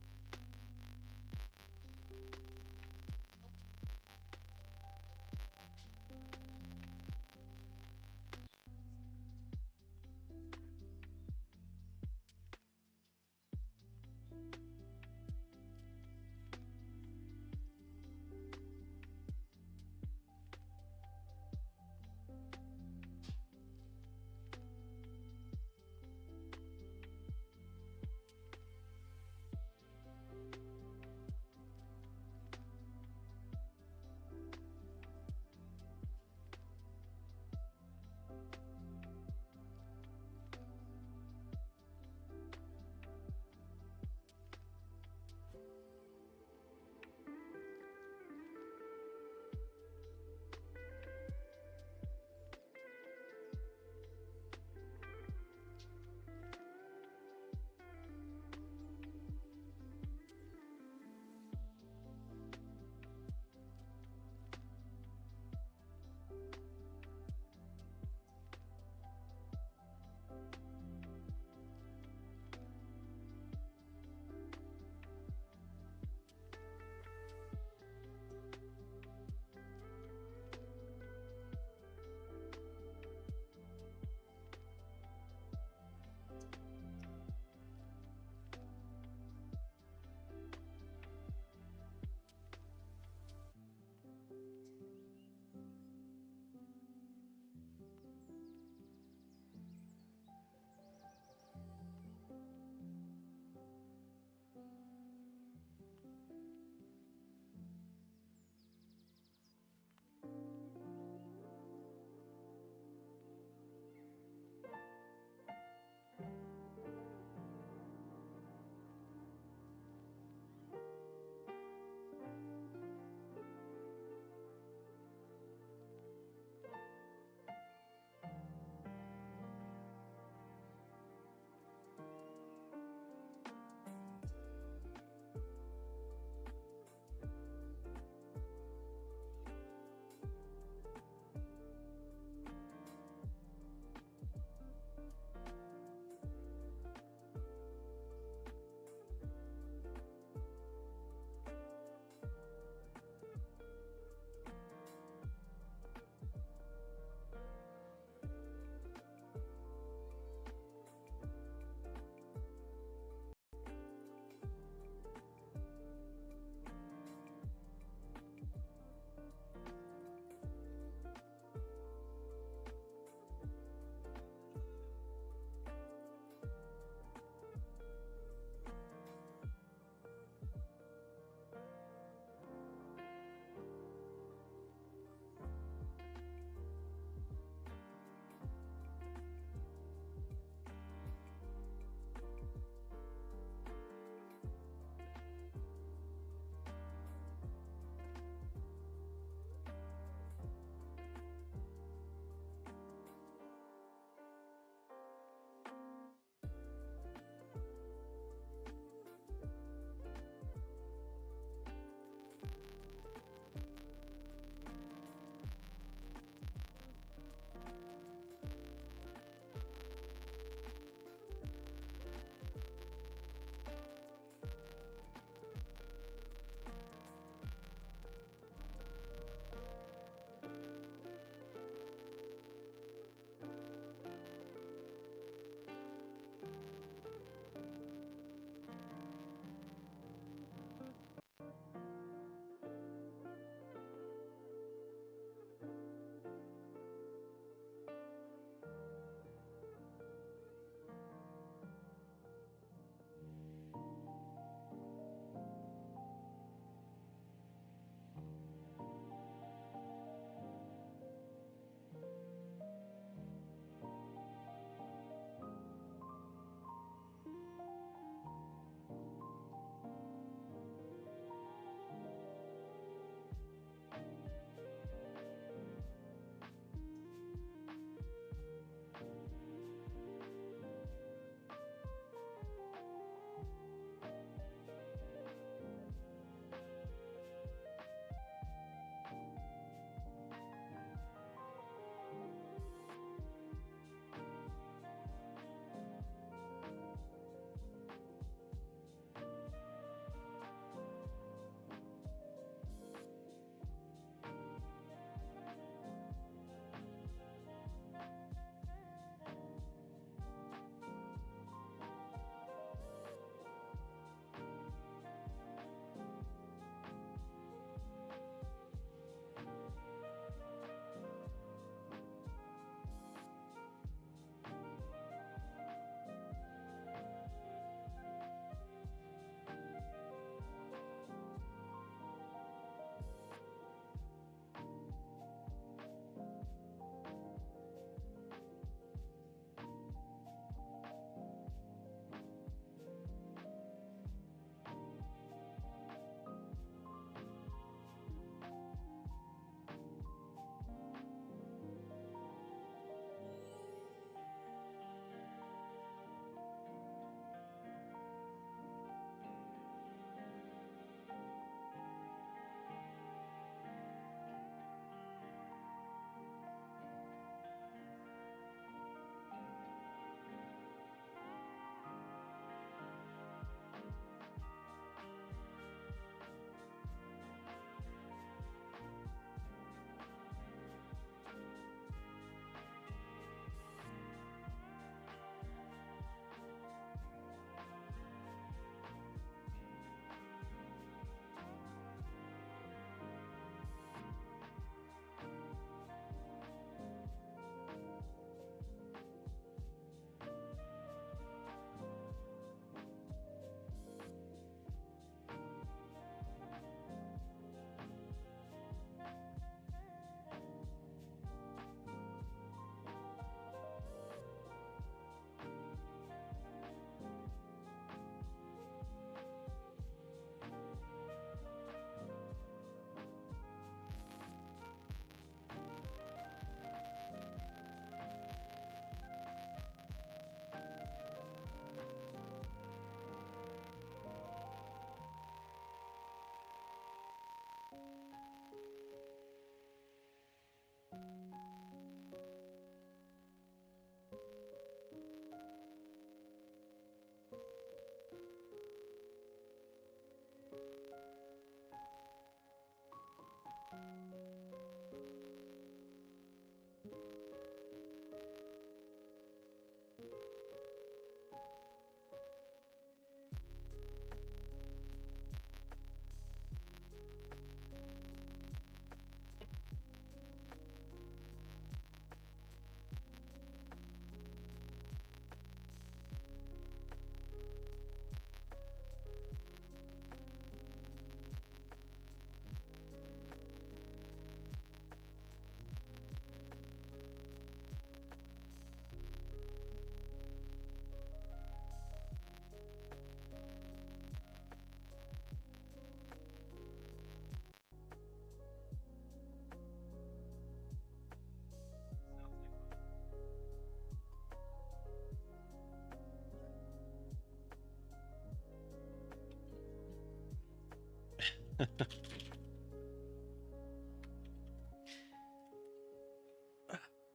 All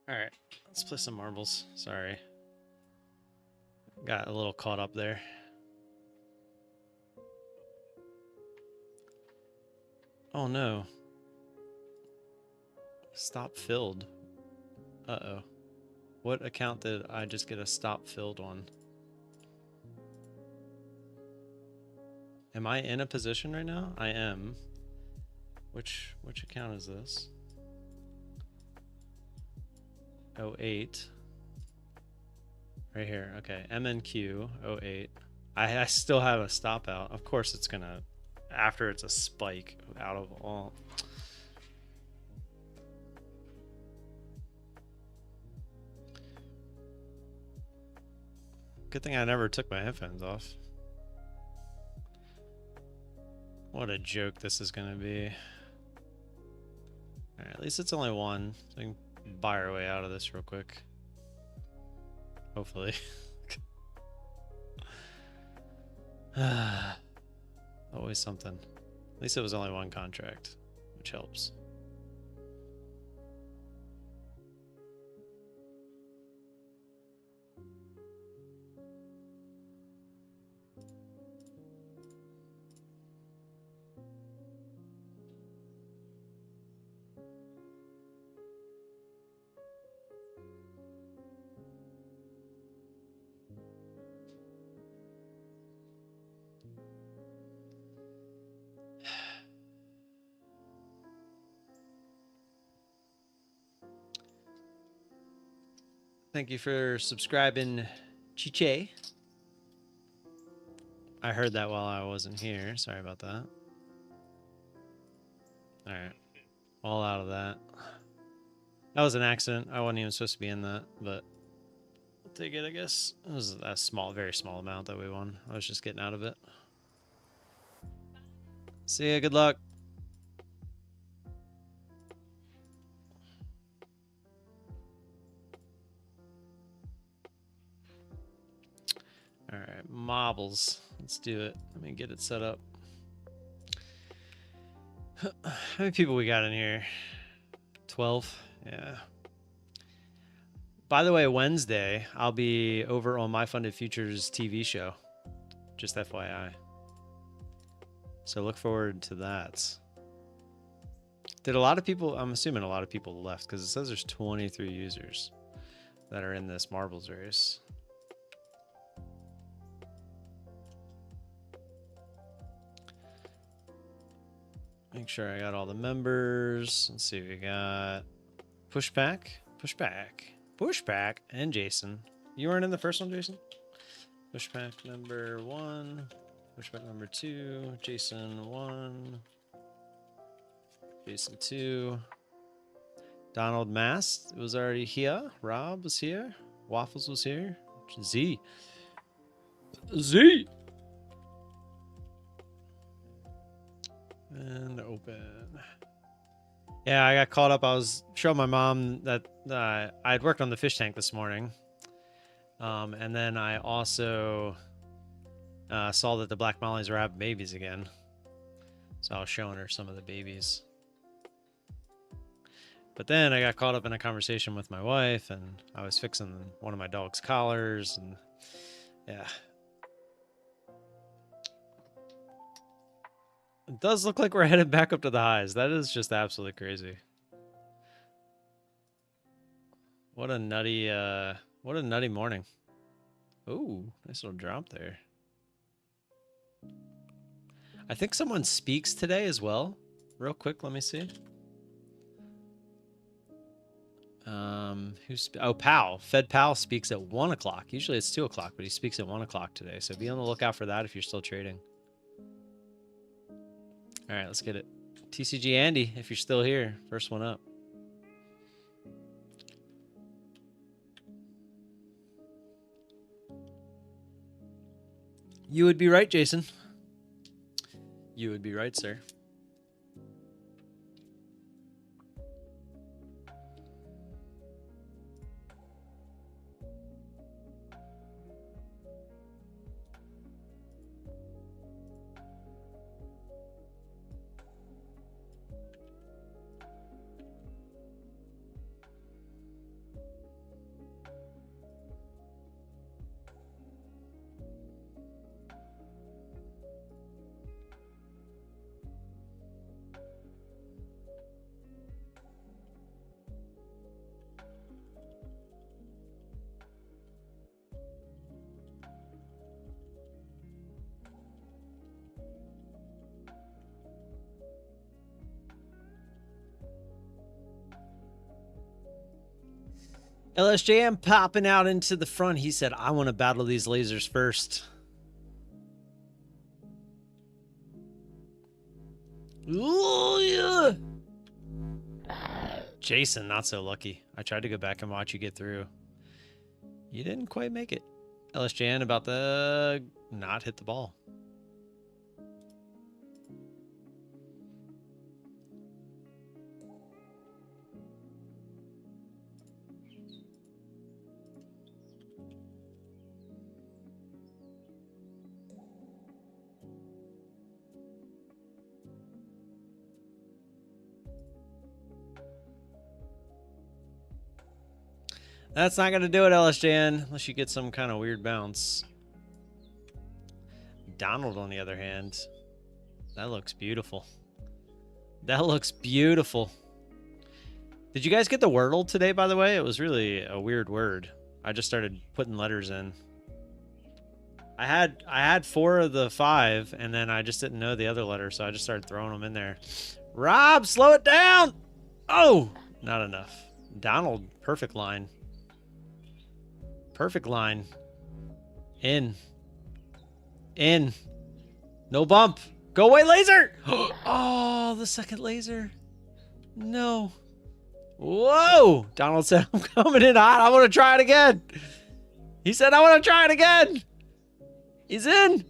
right, let's play some marbles. Sorry. Got a little caught up there. Oh no. Stop filled. Uh-oh. What account did I just get a stop filled on? Am I in a position right now? I am. Which account is this? 08. Right here. Okay. MNQ 08. I still have a stop out. Of course it's gonna, after it's a spike out of all. Good thing I never took my headphones off. What a joke this is gonna be. Alright, at least it's only one. So we can buy our way out of this real quick. Hopefully. Always something. At least it was only one contract, which helps. Thank you for subscribing, Chiche. I heard that while I wasn't here. Sorry about that. Alright. All out of that. That was an accident. I wasn't even supposed to be in that, but I'll take it, I guess. It was a small, very small amount that we won. I was just getting out of it. See ya, good luck. Alright, marbles. Let's do it. Let me get it set up. How many people we got in here? 12? Yeah. By the way, Wednesday, I'll be over on My Funded Futures TV show. Just FYI. So look forward to that. Did a lot of people, I'm assuming a lot of people left because it says there's 23 users that are in this marbles race. Make sure I got all the members. Let's see what we got. Pushback, and Jason. You weren't in the first one, Jason? Pushback number 1, pushback number 2, Jason 1, Jason 2. Donald Mast was already here. Rob was here. Waffles was here. Z. And open. Yeah, I got caught up. I was showing my mom that I had worked on the fish tank this morning. And then I also saw that the black mollies were having babies again. So I was showing her some of the babies. But then I got caught up in a conversation with my wife, and I was fixing one of my dog's collars, and yeah. It does look like we're headed back up to the highs. That is just absolutely crazy. What a nutty morning. Ooh, nice little drop there. I think someone speaks today as well. Real quick, let me see. Powell. Fed Powell speaks at 1 o'clock. Usually it's 2 o'clock, but he speaks at 1 o'clock today. So be on the lookout for that if you're still trading. All right, let's get it. TCG Andy, if you're still here, first one up. You would be right, Jason. You would be right, sir. LSJM popping out into the front. He said, I want to battle these lasers first. Ooh, yeah. Jason, not so lucky. I tried to go back and watch you get through. You didn't quite make it. LSJN about to not hit the ball. That's not going to do it, LSJN, unless you get some kind of weird bounce. Donald, on the other hand, that looks beautiful. That looks beautiful. Did you guys get the Wordle today, by the way? It was really a weird word. I just started putting letters in. I had 4 of the 5, and then I just didn't know the other letter, so I just started throwing them in there. Rob, slow it down! Oh, not enough. Donald, perfect line. Perfect line. In. In. No bump. Go away, laser! Oh, the second laser. No. Whoa! Donald said, I'm coming in hot. I want to try it again. He said, I want to try it again. He's in.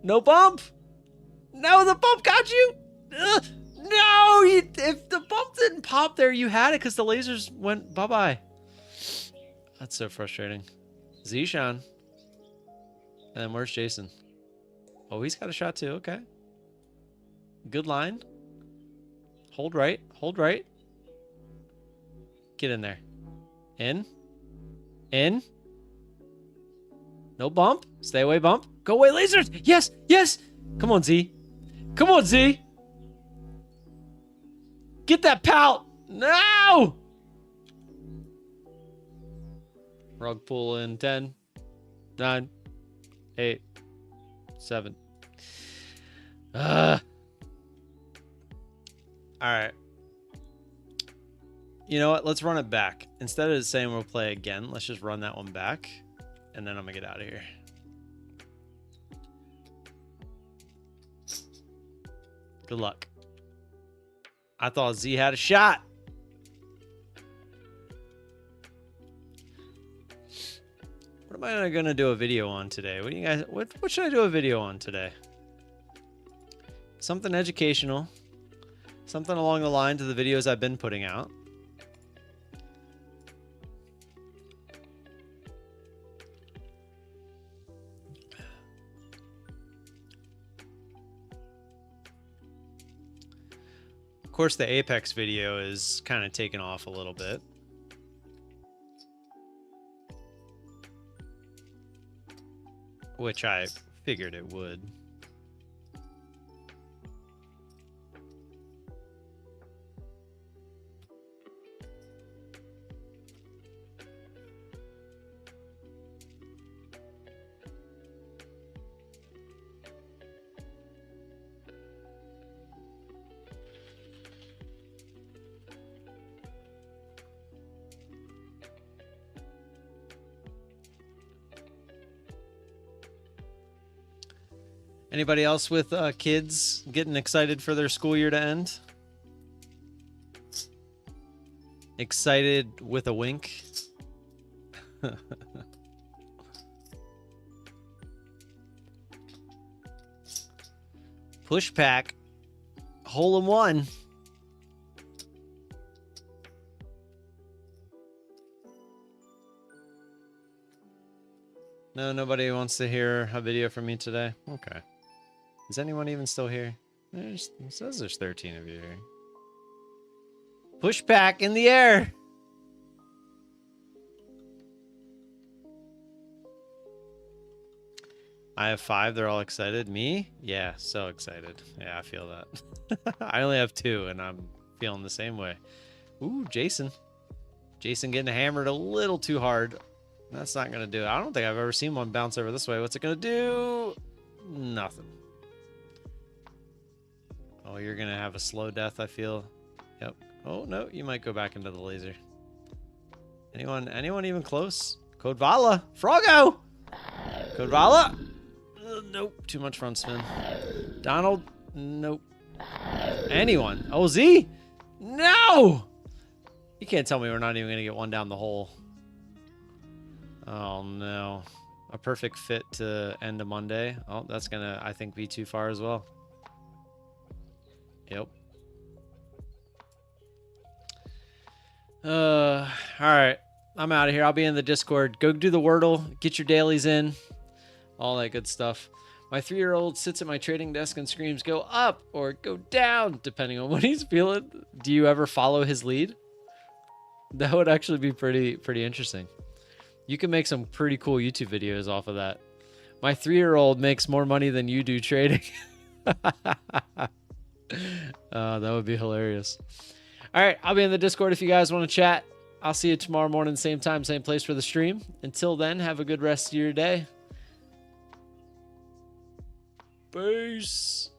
No bump. No, the bump got you. Ugh. No, if the bump didn't pop there, you had it because the lasers went bye-bye. That's so frustrating. Zishan. And then where's Jason? Oh, he's got a shot too. Okay. Good line. Hold right. Hold right. Get in there. In. In. No bump. Stay away, bump. Go away, lasers. Yes. Yes. Come on, Z. Come on, Z. Get that pout. No. Rug pull in 10, 9, 8, 7. All right. You know what? Let's run it back. Instead of saying we'll play again, let's just run that one back. And then I'm going to get out of here. Good luck. I thought Z had a shot. What am I going to do a video on today? What do you guys, what should I do a video on today? Something educational. Something along the lines of the videos I've been putting out. Of course, the Apex video is kind of taken off a little bit. Which I figured it would. Anybody else with kids getting excited for their school year to end? Excited with a wink? Push pack. Hole in one. No, nobody wants to hear a video from me today? Okay. Is anyone even still here? It says there's 13 of you here. Push pack in the air. I have 5. They're all excited. Me? Yeah, so excited. Yeah, I feel that. I only have 2, and I'm feeling the same way. Ooh, Jason. Jason getting hammered a little too hard. That's not going to do it. I don't think I've ever seen one bounce over this way. What's it going to do? Nothing. Oh, you're going to have a slow death, I feel. Yep. Oh, no, you might go back into the laser. Anyone even close? Code Vala. Frogo. Code Vala. Nope. Too much front spin. Donald. Nope. Anyone? OZ? No! You can't tell me we're not even going to get one down the hole. Oh, no. A perfect fit to end a Monday. Oh, that's going to, I think, be too far as well. Yep. All right. I'm out of here. I'll be in the Discord. Go do the Wordle. Get your dailies in. All that good stuff. My 3-year-old sits at my trading desk and screams, "Go up," or "Go down," depending on what he's feeling. Do you ever follow his lead? That would actually be pretty interesting. You can make some pretty cool YouTube videos off of that. My 3-year-old makes more money than you do trading. That would be hilarious. All right, I'll be in the Discord if you guys want to chat. I'll see you tomorrow morning, same time, same place for the stream. Until then, have a good rest of your day. Peace.